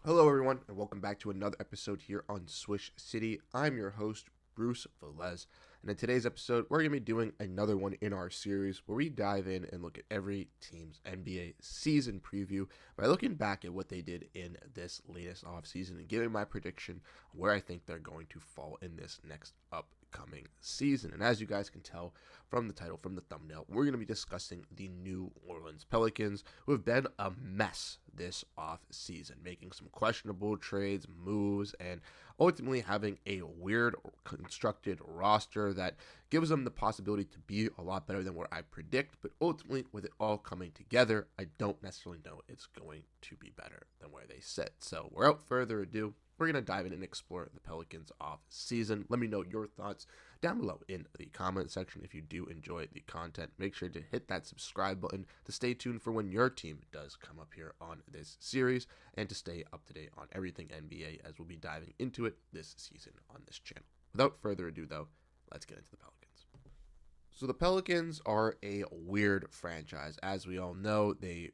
Hello, everyone, and welcome back to another episode here on Swish City. I'm your host, Bruce Velez, and in today's episode, we're going to be doing another one in our series where we dive in and look at every team's NBA season preview by looking back at what they did in this latest offseason and giving my prediction on where I think they're going to fall in this next upcoming season. And as you guys can tell from the title, from the thumbnail, we're going to be discussing the New Orleans Pelicans, who have been a mess this off season, making some questionable trades, moves, and ultimately having a weird constructed roster that gives them the possibility to be a lot better than what I predict. But ultimately, with it all coming together, I don't necessarily know it's going to be better than where they sit. So without further ado, we're going to dive in and explore the Pelicans off season. Let me know your thoughts down below in the comment section. If you do enjoy the content, make sure to hit that subscribe button to stay tuned for when your team does come up here on this series and to stay up to date on everything NBA as we'll be diving into it this season on this channel. Without further ado, though, let's get into the Pelicans. So the Pelicans are a weird franchise. As we all know, they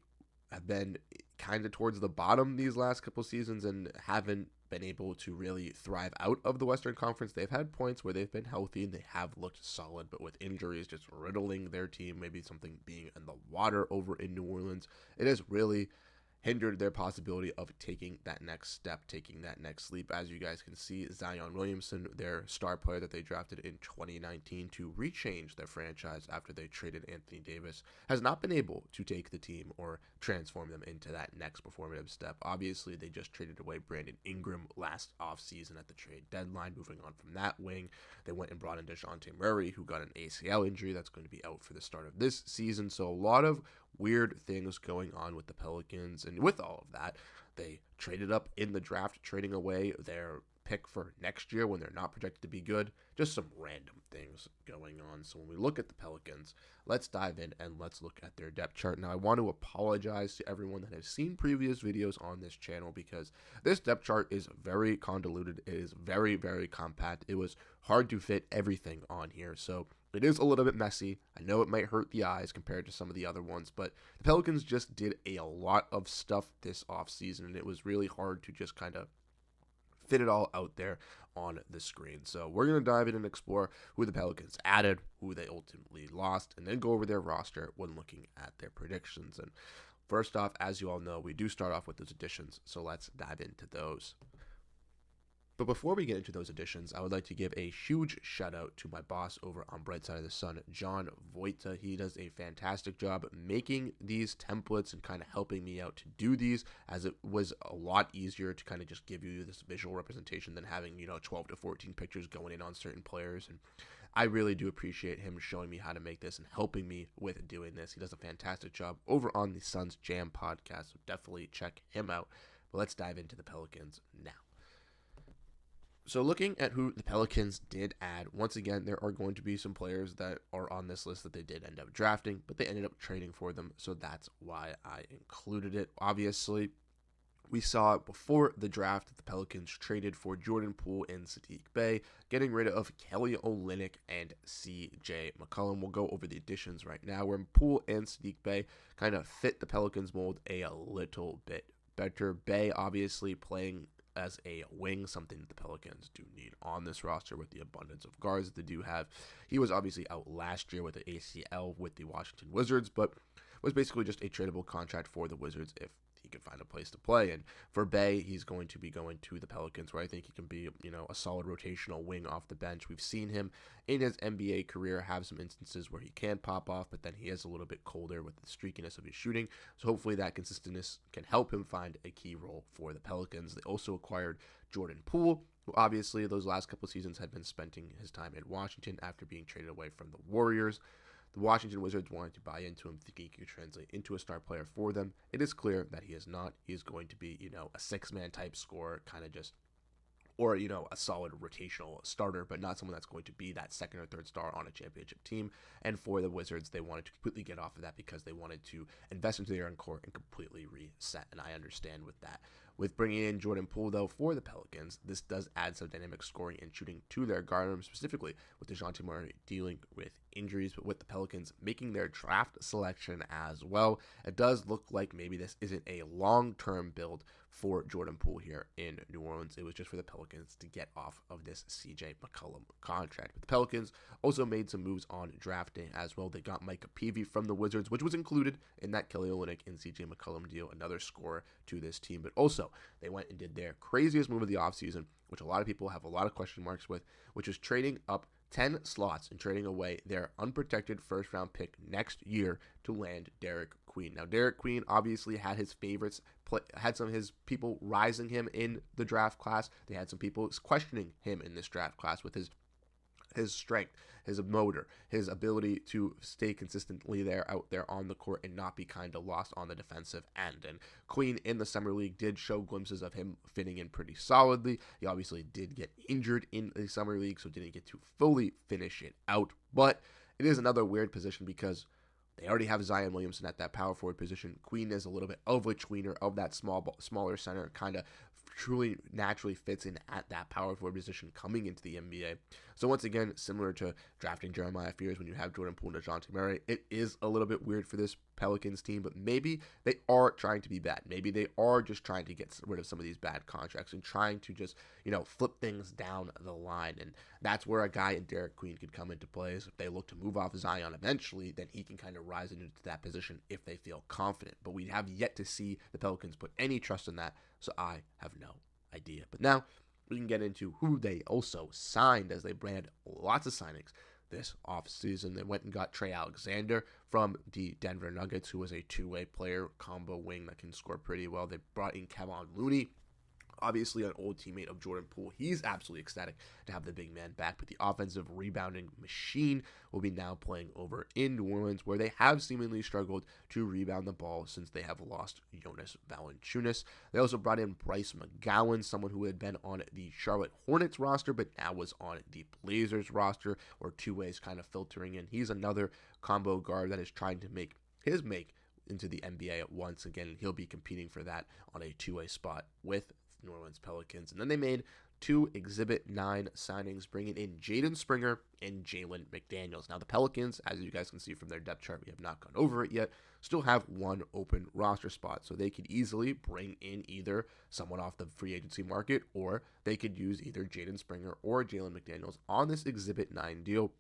have been kind of towards the bottom these last couple seasons and haven't been able to really thrive out of the Western Conference. They've had points where they've been healthy and they have looked solid, but with injuries just riddling their team, maybe something being in the water over in New Orleans, it has really hindered their possibility of taking that next step, taking that next leap. As you guys can see, Zion Williamson, their star player that they drafted in 2019 to rechange their franchise after they traded Anthony Davis, has not been able to take the team or transform them into that next performative step. Obviously, they just traded away Brandon Ingram last offseason at the trade deadline. Moving on from that wing, they went and brought in DeJounte Murray, who got an ACL injury that's going to be out for the start of this season. So a lot of weird things going on with the Pelicans. And with all of that, they traded up in the draft, trading away their pick for next year when they're not projected to be good. Just some random things going on. So when we look at the Pelicans, let's dive in and let's look at their depth chart. Now, I want to apologize to everyone that has seen previous videos on this channel because this depth chart is very convoluted. It is very, very compact. It was hard to fit everything on here. So it is a little bit messy. I know it might hurt the eyes compared to some of the other ones, but the Pelicans just did a lot of stuff this offseason, and it was really hard to just kind of fit it all out there on the screen. So we're going to dive in and explore who the Pelicans added, who they ultimately lost, and then go over their roster when looking at their predictions. And first off, as you all know, we do start off with those additions, so let's dive into those. But before we get into those additions, I would like to give a huge shout out to my boss over on Bright Side of the Sun, John Voita. He does a fantastic job making these templates and kind of helping me out to do these, as it was a lot easier to kind of just give you this visual representation than having, 12 to 14 pictures going in on certain players. And I really do appreciate him showing me how to make this and helping me with doing this. He does a fantastic job over on the Suns Jam podcast, so definitely check him out. But let's dive into the Pelicans now. So looking at who the Pelicans did add, once again, there are going to be some players that are on this list that they did end up drafting, but they ended up trading for them, so that's why I included it. Obviously, we saw before the draft that the Pelicans traded for Jordan Poole and Sadiq Bey, getting rid of Kelly Olynyk and C.J. McCollum. We'll go over the additions right now, where Poole and Sadiq Bey kind of fit the Pelicans mold a little bit better. Bey obviously playing as a wing, something that the Pelicans do need on this roster with the abundance of guards that they do have. He was obviously out last year with the ACL with the Washington Wizards, but was basically just a tradable contract for the Wizards if he could find a place to play. And for Bey, he's going to be going to the Pelicans, where I think he can be, a solid rotational wing off the bench. We've seen him in his NBA career have some instances where he can pop off, but then he is a little bit colder with the streakiness of his shooting. So hopefully that consistency can help him find a key role for the Pelicans. They also acquired Jordan Poole, who obviously those last couple of seasons had been spending his time in Washington after being traded away from the Warriors. The Washington Wizards wanted to buy into him, thinking he could translate into a star player for them. It is clear that he is not. He is going to be, a six-man type scorer, kind of just, or, a solid rotational starter, but not someone that's going to be that second or third star on a championship team. And for the Wizards, they wanted to completely get off of that because they wanted to invest into their own core and completely reset. And I understand with that. With bringing in Jordan Poole, though, for the Pelicans, this does add some dynamic scoring and shooting to their guard room, specifically with DeJounte Murray dealing with injuries, but with the Pelicans making their draft selection as well. It does look like maybe this isn't a long-term build for Jordan Poole here in New Orleans. It was just for the Pelicans to get off of this CJ McCollum contract. But the Pelicans also made some moves on draft day as well. They got Micah Peavy from the Wizards, which was included in that Kelly Olynyk and CJ McCollum deal, another scorer to this team. But also, they went and did their craziest move of the offseason, which a lot of people have a lot of question marks with, which is trading up 10 slots and trading away their unprotected first-round pick next year to land Derek Queen. Now, Derek Queen obviously had his favorites, had some of his people rising him in the draft class. They had some people questioning him in this draft class with his strength, his motor, his ability to stay consistently out there on the court and not be kind of lost on the defensive end. And Queen in the Summer League did show glimpses of him fitting in pretty solidly. He obviously did get injured in the Summer League, so didn't get to fully finish it out. But it is another weird position because they already have Zion Williamson at that power forward position. Queen is a little bit of a tweener of that smaller center, kind of truly naturally fits in at that power forward position coming into the NBA. So once again, similar to drafting Jeremiah Fears when you have Jordan Poole and DeJounte Murray, it is a little bit weird for this Pelicans team, but maybe they are trying to be bad. Maybe they are just trying to get rid of some of these bad contracts and trying to just, flip things down the line. And that's where a guy in Derek Queen could come into play. Is if they look to move off Zion eventually, then he can kind of rise into that position if they feel confident. But we have yet to see the Pelicans put any trust in that, so I have no idea. But now we can get into who they also signed, as they brand lots of signings this offseason. They went and got Trey Alexander from the Denver Nuggets, who was a two-way player, combo wing that can score pretty well. They brought in Kevon Looney, obviously an old teammate of Jordan Poole. He's absolutely ecstatic to have the big man back, but the offensive rebounding machine will be now playing over in New Orleans, where they have seemingly struggled to rebound the ball since they have lost Jonas Valanciunas. They also brought in Bryce McGowan, someone who had been on the Charlotte Hornets roster, but now was on the Blazers roster, or two ways kind of filtering in. He's another combo guard that is trying to make into the NBA at once again. He'll be competing for that on a two-way spot with New Orleans Pelicans. And then they made two Exhibit 9 signings, bringing in Jaden Springer and Jalen McDaniels. Now, the Pelicans, as you guys can see from their depth chart, we have not gone over it yet, still have one open roster spot. So they could easily bring in either someone off the free agency market, or they could use either Jaden Springer or Jalen McDaniels on this Exhibit 9 deal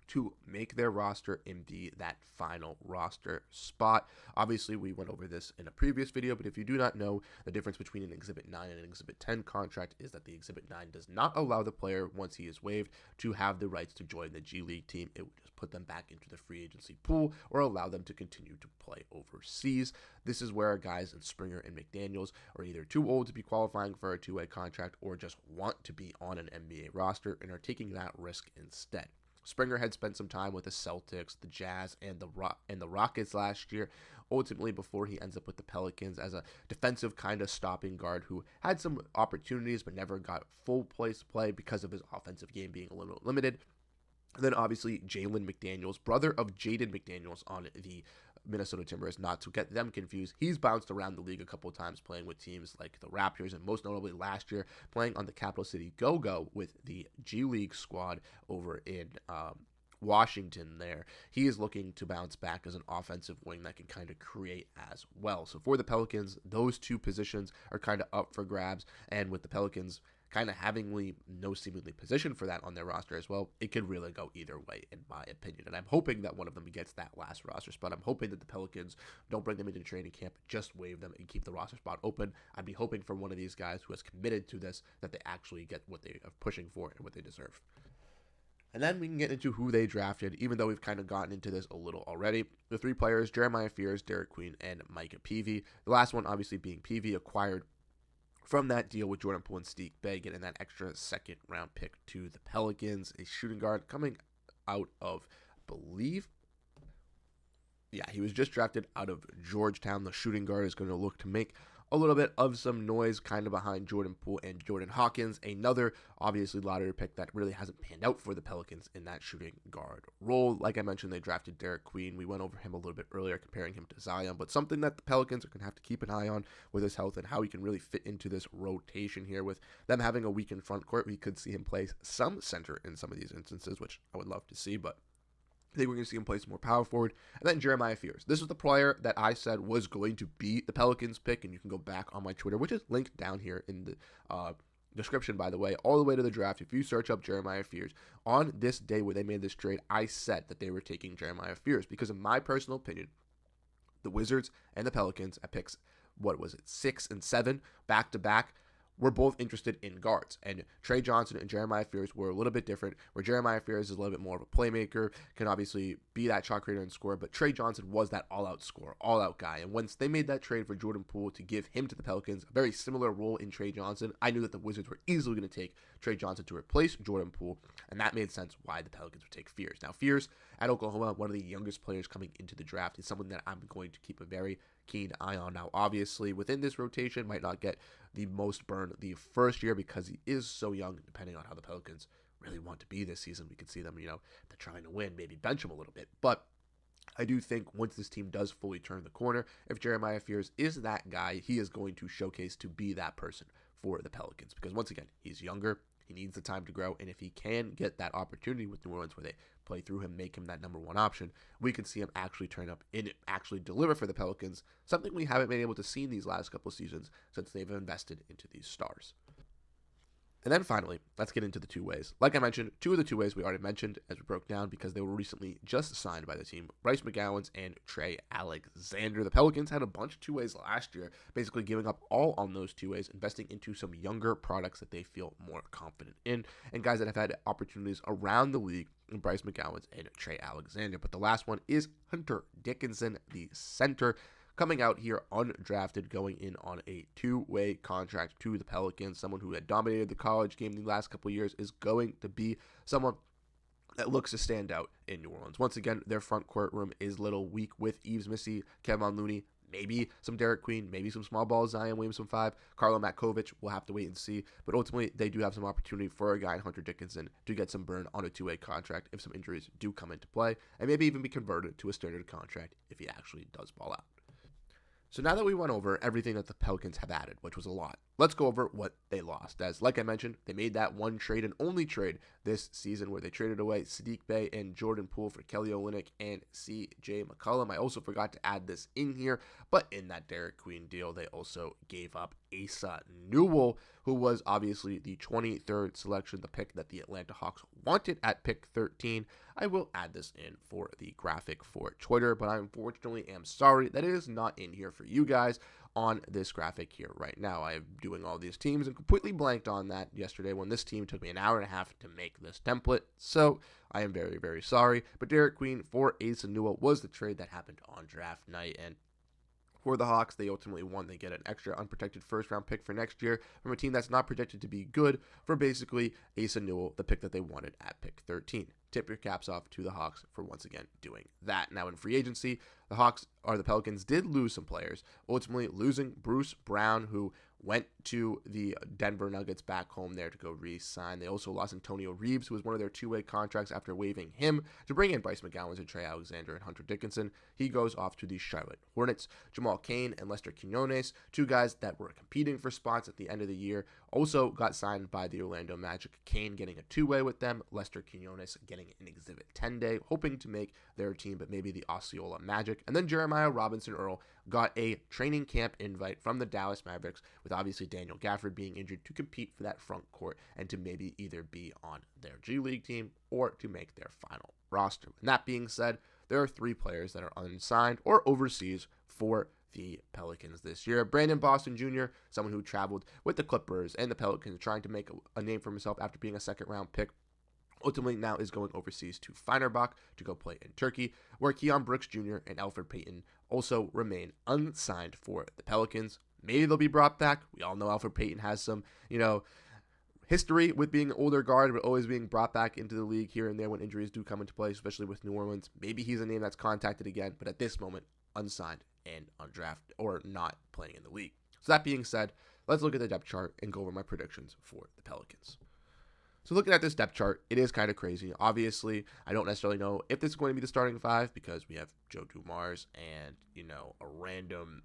to make their roster and be that final roster spot. Obviously, we went over this in a previous video, but if you do not know, the difference between an Exhibit 9 and an Exhibit 10 contract is that the Exhibit 9 does not allow the player, once he is waived, to have the rights to join the G League team. It would just put them back into the free agency pool or allow them to continue to play overseas. This is where guys in Springer and McDaniels are either too old to be qualifying for a two-way contract or just want to be on an NBA roster and are taking that risk instead. Springer had spent some time with the Celtics, the Jazz, and the Rockets last year, ultimately before he ends up with the Pelicans as a defensive kind of stopping guard who had some opportunities but never got full place to play because of his offensive game being a little limited. And then obviously Jalen McDaniels, brother of Jaden McDaniels on the Minnesota Timberwolves, not to get them confused. He's bounced around the league a couple of times playing with teams like the Raptors, and most notably last year playing on the Capital City Go-Go with the G League squad over in Washington there. He is looking to bounce back as an offensive wing that can kind of create as well. So for the Pelicans, those two positions are kind of up for grabs, and with the Pelicans kind of having no seemingly position for that on their roster as well, it could really go either way in my opinion. And I'm hoping that one of them gets that last roster spot. I'm hoping that the Pelicans don't bring them into training camp, just waive them and keep the roster spot open. I'd be hoping for one of these guys who has committed to this that they actually get what they are pushing for and what they deserve. And then we can get into who they drafted, even though we've kind of gotten into this a little already. The three players, Jeremiah Fears, Derek Queen, and Micah Peavy. The last one obviously being Peavy, acquired from that deal with Jordan Poole and Steve Bay, getting that extra second round pick to the Pelicans. A shooting guard coming out of, he was just drafted out of Georgetown. The shooting guard is going to look to make a little bit of some noise kind of behind Jordan Poole and Jordan Hawkins, another obviously lottery pick that really hasn't panned out for the Pelicans in that shooting guard role. Like I mentioned, they drafted Derek Queen. We went over him a little bit earlier, comparing him to Zion, but something that the Pelicans are going to have to keep an eye on with his health and how he can really fit into this rotation here. With them having a weakened front court, we could see him play some center in some of these instances, which I would love to see, but I think we're going to see him play some more power forward. And then Jeremiah Fears. This was the player that I said was going to be the Pelicans pick, and you can go back on my Twitter, which is linked down here in the description, by the way, all the way to the draft. If you search up Jeremiah Fears, on this day where they made this trade, I said that they were taking Jeremiah Fears because, in my personal opinion, the Wizards and the Pelicans at picks, 6 and 7, back to back, were both interested in guards. And Trey Johnson and Jeremiah Fears were a little bit different, where Jeremiah Fears is a little bit more of a playmaker, can obviously be that shot creator and scorer, but Trey Johnson was that all-out scorer, all-out guy. And once they made that trade for Jordan Poole to give him to the Pelicans, a very similar role in Trey Johnson, I knew that the Wizards were easily going to take Trey Johnson to replace Jordan Poole, and that made sense why the Pelicans would take Fears. Now, Fears at Oklahoma, one of the youngest players coming into the draft, is someone that I'm going to keep a very keen eye on. Now, obviously, within this rotation, might not get the most burn the first year because he is so young, depending on how the Pelicans really want to be this season. We could see them, they're trying to win, maybe bench him a little bit. But I do think once this team does fully turn the corner, if Jeremiah Fears is that guy, he is going to showcase to be that person for the Pelicans. Because once again, he's younger, he needs the time to grow, and if he can get that opportunity with New Orleans where they play through him, make him that number one option, we could see him actually turn up and actually deliver for the Pelicans, something we haven't been able to see in these last couple of seasons since they've invested into these stars. And then finally, let's get into the two ways. Like I mentioned, two of the two ways we already mentioned as we broke down because they were recently just signed by the team, Bryce McGowens and Trey Alexander. The Pelicans had a bunch of two ways last year, basically giving up all on those two ways, investing into some younger products that they feel more confident in, and guys that have had opportunities around the league, Bryce McGowens and Trey Alexander. But the last one is Hunter Dickinson, the center, coming out here undrafted, going in on a two-way contract to the Pelicans. Someone who had dominated the college game the last couple of years is going to be someone that looks to stand out in New Orleans. Once again, their front court room is a little weak with Yves Missy, Kevon Looney, maybe some Derek Queen, maybe some small ball Zion Williamson 5, Carlo Matkovic. We'll have to wait and see. But ultimately, they do have some opportunity for a guy in Hunter Dickinson to get some burn on a two-way contract if some injuries do come into play, and maybe even be converted to a standard contract if he actually does ball out. So now that we went over everything that the Pelicans have added, which was a lot, let's go over what they lost. As, like I mentioned, they made that one trade and only trade this season where they traded away Saddiq Bey and Jordan Poole for Kelly Olynyk and C.J. McCollum. I also forgot to add this in here, but in that Derek Queen deal, they also gave up Asa Newell, who was obviously the 23rd selection, the pick that the Atlanta Hawks wanted at pick 13. I will add this in for the graphic for Twitter, but I unfortunately am sorry that it is not in here for you guys on this graphic here right now. I am doing all these teams and completely blanked on that yesterday when this team took me an hour and a half to make this template. So I am very, very sorry. But Derek Queen for Asa Newell was the trade that happened on draft night, and for the Hawks, they ultimately won. They get an extra unprotected first-round pick for next year from a team that's not projected to be good for basically Asa Newell, the pick that they wanted at pick 13. Tip your caps off to the Hawks for once again doing that. Now in free agency, the Pelicans did lose some players, ultimately losing Bruce Brown, who went to the Denver Nuggets back home there to go re-sign. They also lost Antonio Reeves, who was one of their two-way contracts after waiving him to bring in Bryce McGowens and Trey Alexander and Hunter Dickinson. He goes off to the Charlotte Hornets. Jamal Cain and Lester Quinones, two guys that were competing for spots at the end of the year, also got signed by the Orlando Magic. Cain getting a two-way with them, Lester Quinones getting an Exhibit 10-day, hoping to make their team, but maybe the Osceola Magic. And then Jeremiah Robinson-Earl got a training camp invite from the Dallas Mavericks, with obviously Daniel Gafford being injured, to compete for that front court and to maybe either be on their G League team or to make their final roster. And that being said, there are three players that are unsigned or overseas for the Pelicans this year. Brandon Boston Jr., someone who traveled with the Clippers and the Pelicans, trying to make a name for himself after being a second-round pick, ultimately now is going overseas to Fenerbahce to go play in Turkey, where Keon Brooks Jr. and Elfrid Payton also remain unsigned for the Pelicans. Maybe they'll be brought back. We all know Elfrid Payton has some, history with being an older guard, but always being brought back into the league here and there when injuries do come into play, especially with New Orleans. Maybe he's a name that's contacted again, but at this moment, unsigned and undrafted or not playing in the league. So that being said, let's look at the depth chart and go over my predictions for the Pelicans. So looking at this depth chart, it is kind of crazy. Obviously, I don't necessarily know if this is going to be the starting five because we have Joe Dumars and, a random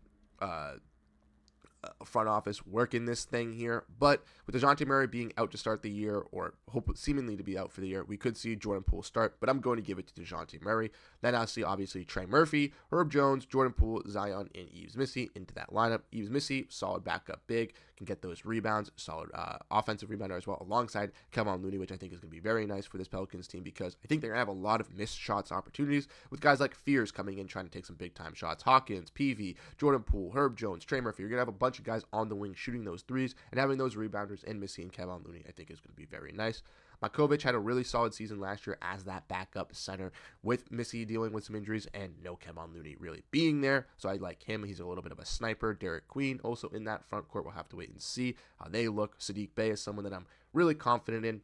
front office working this thing here. But with DeJounte Murray being out to start the year, or seemingly to be out for the year, we could see Jordan Poole start, but I'm going to give it to DeJounte Murray. Then I'll see, obviously, Trey Murphy, Herb Jones, Jordan Poole, Zion, and Yves Missi into that lineup. Yves Missi, solid backup big, can get those rebounds, solid offensive rebounder as well, alongside Kevon Looney, which I think is going to be very nice for this Pelicans team, because I think they're going to have a lot of missed shots opportunities with guys like Fears coming in trying to take some big-time shots. Hawkins, PV, Jordan Poole, Herb Jones, Trey Murphy. You're going to have a bunch of guys on the wing shooting those threes, and having those rebounders in Missi and Kevon Looney, I think is going to be very nice. Makovic had a really solid season last year as that backup center, with Missi dealing with some injuries and no Kevon Looney really being there. So I like him. He's a little bit of a sniper. Derek Queen also in that front court. We'll have to wait and see how they look. Sadiq Bey is someone that I'm really confident in,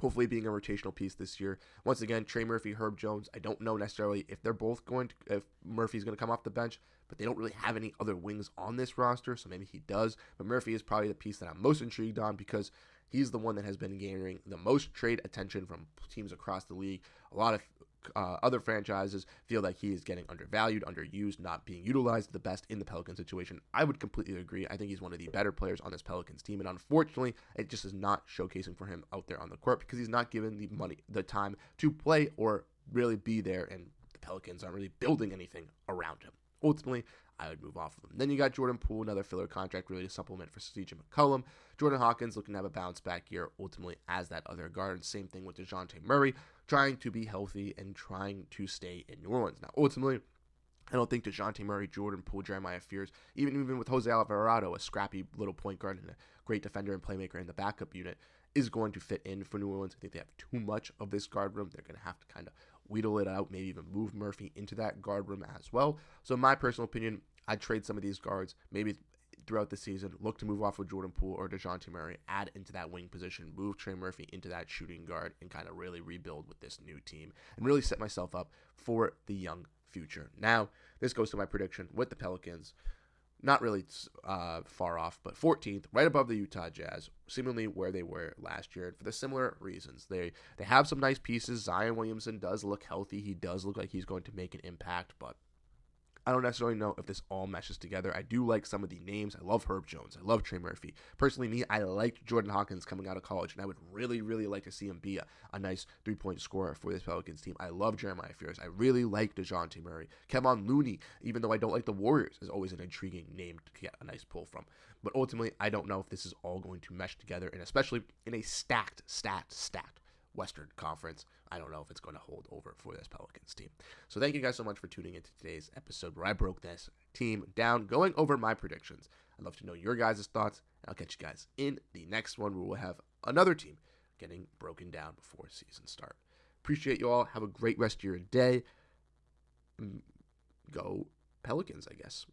hopefully being a rotational piece this year. Once again, Trey Murphy, Herb Jones. I don't know necessarily if they're both if Murphy's going to come off the bench, but they don't really have any other wings on this roster, so maybe he does. But Murphy is probably the piece that I'm most intrigued on, because he's the one that has been garnering the most trade attention from teams across the league. A lot of other franchises feel like he is getting undervalued, underused, not being utilized the best in the Pelicans situation. I would completely agree. I think he's one of the better players on this Pelicans team, and unfortunately, it just is not showcasing for him out there on the court, because he's not given the time to play or really be there, and the Pelicans aren't really building anything around him. Ultimately, I would move off of him. Then you got Jordan Poole, another filler contract, really a supplement for CJ McCollum. Jordan Hawkins looking to have a bounce back year, ultimately as that other guard. Same thing with DeJounte Murray, trying to be healthy and trying to stay in New Orleans. Now, ultimately, I don't think DeJounte Murray, Jordan Poole, Jeremiah Fears, even with Jose Alvarado, a scrappy little point guard and a great defender and playmaker in the backup unit, is going to fit in for New Orleans. I think they have too much of this guard room. They're going to have to kind of wheedle it out, maybe even move Murphy into that guard room as well. So in my personal opinion, I'd trade some of these guards, maybe throughout the season, look to move off with Jordan Poole or DeJounte Murray, add into that wing position, move Trey Murphy into that shooting guard, and kind of really rebuild with this new team and really set myself up for the young future. Now, this goes to my prediction with the Pelicans. Not really far off, but 14th, right above the Utah Jazz, seemingly where they were last year, and for the similar reasons. They have some nice pieces. Zion Williamson does look healthy. He does look like he's going to make an impact, but I don't necessarily know if this all meshes together. I do like some of the names. I love Herb Jones. I love Trey Murphy. Personally, I liked Jordan Hawkins coming out of college, and I would really, really like to see him be a nice three-point scorer for this Pelicans team. I love Jeremiah Fears. I really like DeJounte Murray. Kevon Looney, even though I don't like the Warriors, is always an intriguing name to get a nice pull from. But ultimately, I don't know if this is all going to mesh together, and especially in a stacked Western Conference, I don't know if it's going to hold over for this Pelicans team. So thank you guys so much for tuning into today's episode where I broke this team down, going over my predictions. I'd love to know your guys' thoughts, and I'll catch you guys in the next one where we'll have another team getting broken down before season start. Appreciate you all. Have a great rest of your day. Go Pelicans, I guess.